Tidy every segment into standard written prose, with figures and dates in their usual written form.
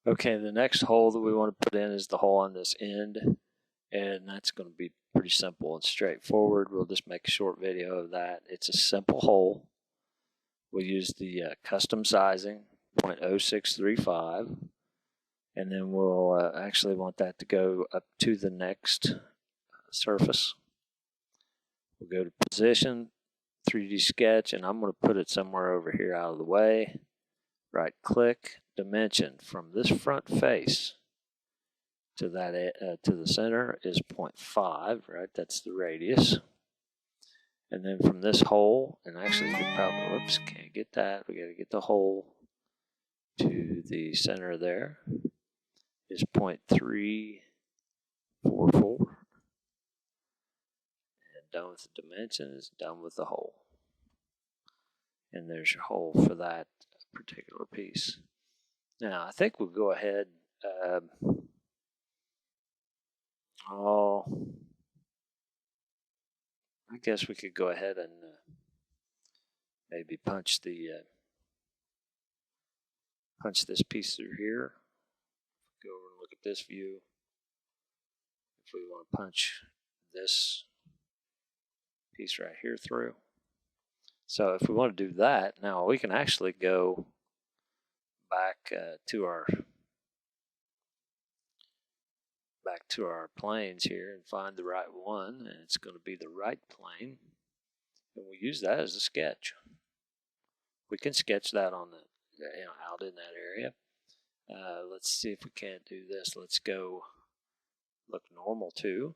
Okay, the next hole that we want to put in is the hole on this end, and that's going to be pretty simple and straightforward. We'll just make a short video of that. It's a simple hole. We'll use the custom sizing, 0.0635, and then we'll actually want that to go up to the next surface. We'll go to position, 3D sketch, and I'm going to put it somewhere over here out of the way. Right click, dimension from this front face to that to the center is 0.5, right? That's the radius. And then from this hole, and actually you can probably, whoops, can't get that. We got to get the hole to the center there is 0.344. And done with the dimension is done with the hole. And there's your hole for that particular piece. Now I think we'll go ahead. I guess we could go ahead and maybe punch this piece through here. Go over and look at this view. If we want to punch this piece right here through. So if we want to do that, now we can actually go back to our planes here and find the right one, and it's going to be the right plane, and we use that as a sketch. We can sketch that on the out in that area. Let's see if we can't do this. Let's go look normal too,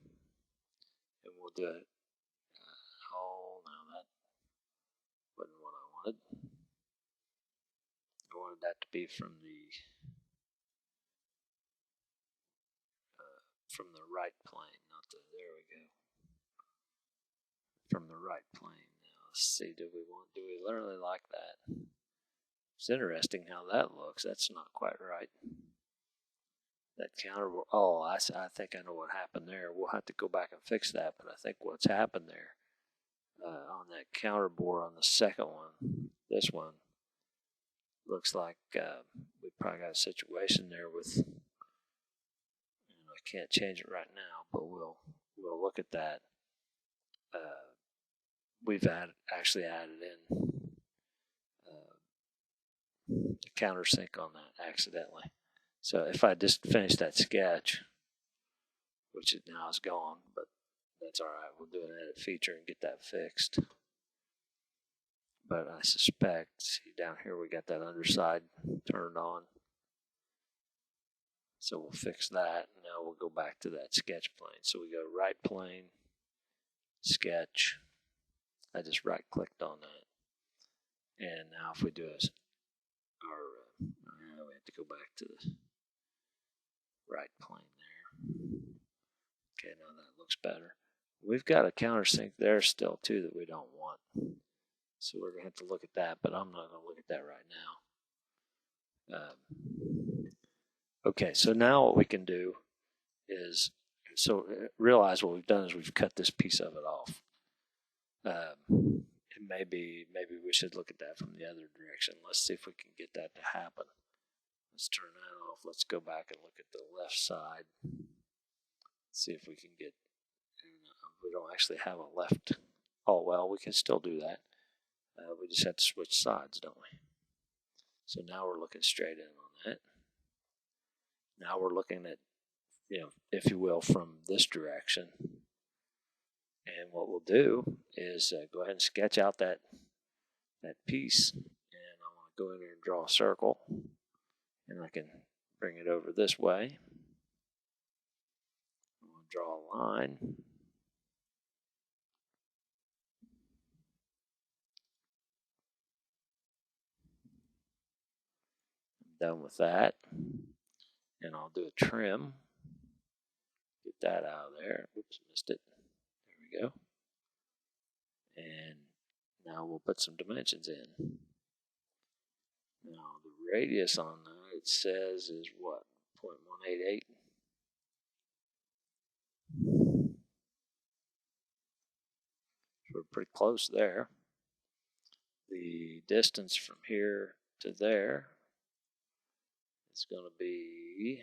and we'll do it. Oh no, that wasn't what I wanted. I wanted that to be from the right plane, not the, there we go. From the right plane. Now let's see, do we really like that? It's interesting how that looks. That's not quite right. That counter, oh, I think I know what happened there. We'll have to go back and fix that, but I think what's happened there on that counter bore on the second one, this one, looks like we probably got a situation there with, I can't change it right now, but we'll look at that. We've actually added in a countersink on that accidentally. So if I just finish that sketch, which now is gone, but that's all right. We'll do an edit feature and get that fixed. But I suspect, see down here we got that underside turned on. So we'll fix that. Now we'll go back to that sketch plane. So we go right plane, sketch. I just right clicked on that. And now if we do we have to go back to the right plane there. Okay, now that looks better. We've got a countersink there still too that we don't want. So we're going to have to look at that, but I'm not going to look at that right now. Okay, so now what we can do is, so realize what we've done is we've cut this piece of it off. And maybe we should look at that from the other direction. Let's see if we can get that to happen. Let's turn that off. Let's go back and look at the left side. See if we can get, we don't actually have a left. Oh, well, we can still do that. We just have to switch sides, don't we? So now we're looking straight in on that. Now we're looking at, if you will, from this direction. And what we'll do is go ahead and sketch out that piece. And I want to go in here and draw a circle. And I can bring it over this way. I'm going to draw a line. Done with that, and I'll do a trim, get that out of there. Oops, missed it. There we go. And now we'll put some dimensions in. Now the radius on that, it says, is what, 0.188. So we're pretty close there. The distance from here to there is going to be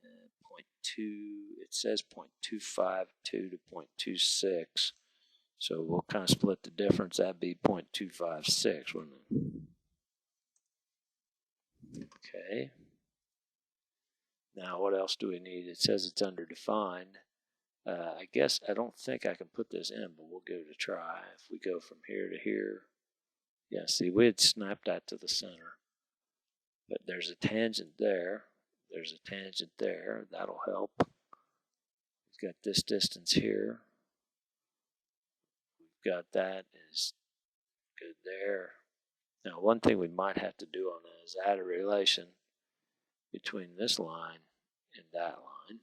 0.2. It says 0.252 to 0.26. So we'll kind of split the difference. That'd be 0.256, wouldn't it? Okay. Now what else do we need? It says it's underdefined. I guess I don't think I can put this in, but we'll give it a try. If we go from here to here, yeah, see, we had snapped that to the center. But there's a tangent there. There's a tangent there. That'll help. We've got this distance here. We've got that is good there. Now, one thing we might have to do on that is add a relation between this line and that line.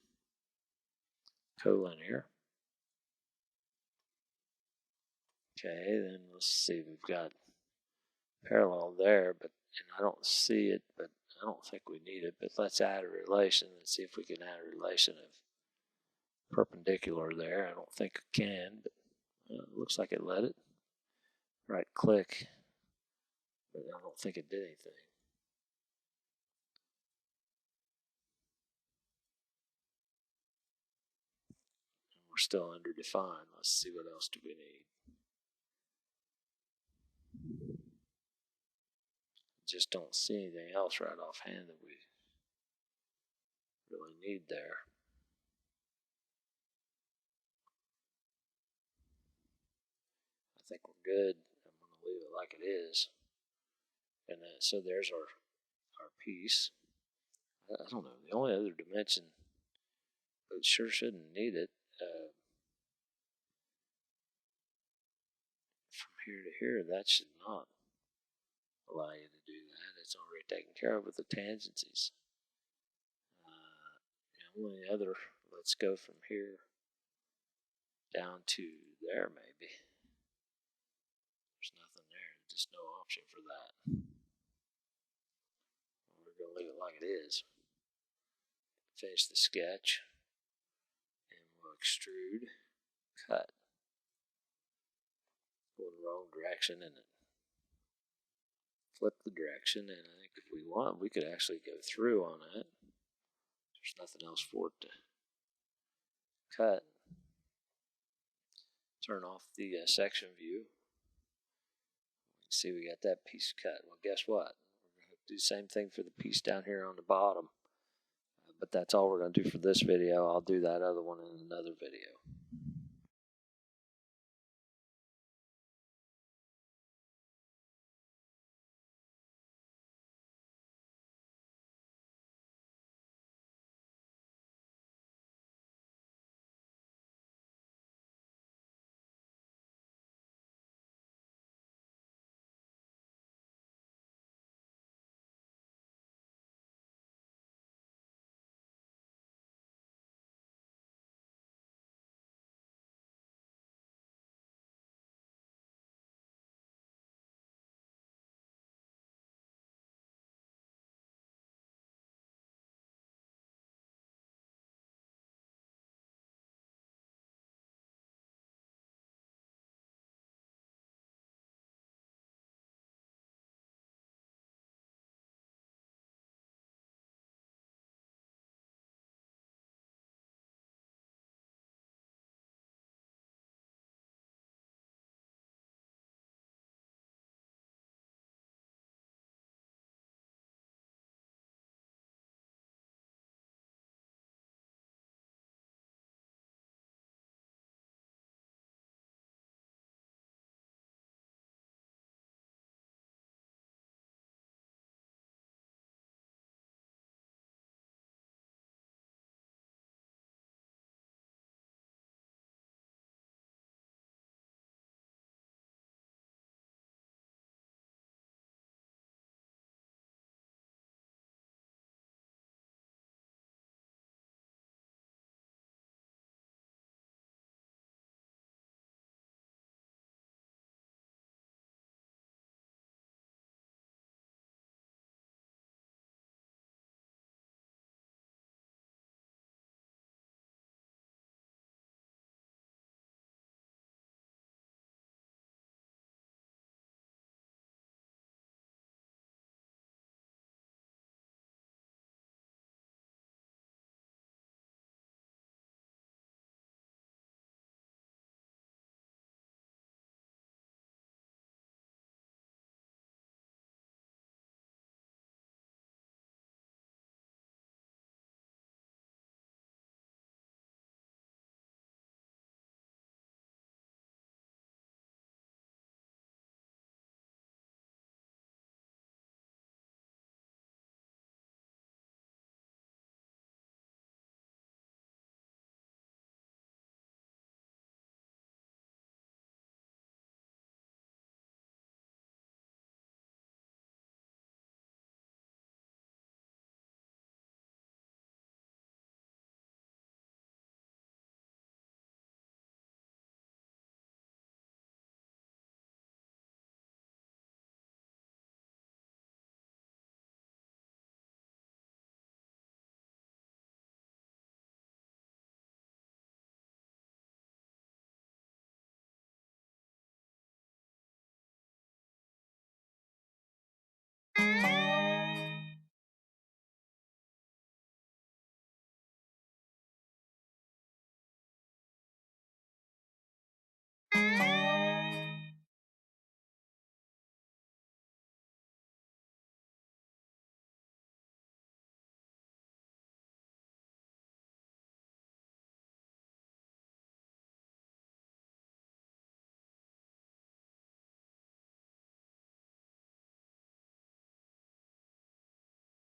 Collinear. Okay, then let's see. We've got parallel there, and I don't see it, but I don't think we need it. But let's add a relation and see if we can add a relation of perpendicular there. I don't think I can, but it looks like it let it. Right click, but I don't think it did anything. And we're still underdefined. Let's see what else do we need. Just don't see anything else right offhand that we really need there. I think we're good. I'm going to leave it like it is. And so there's our piece. I don't know. The only other dimension, but sure shouldn't need it. From here to here, that should not allow you to do that. It's already taken care of with the tangencies. The only other, let's go from here down to there maybe. There's nothing there, just no option for that. We're going to leave it like it is. Finish the sketch, and we'll extrude, cut. Go in the wrong direction and flip the direction, and I think if we want, we could actually go through on it. There's nothing else for it to cut. Turn off the section view. You can see we got that piece cut. Well, guess what? We're going to do the same thing for the piece down here on the bottom. But that's all we're going to do for this video. I'll do that other one in another video.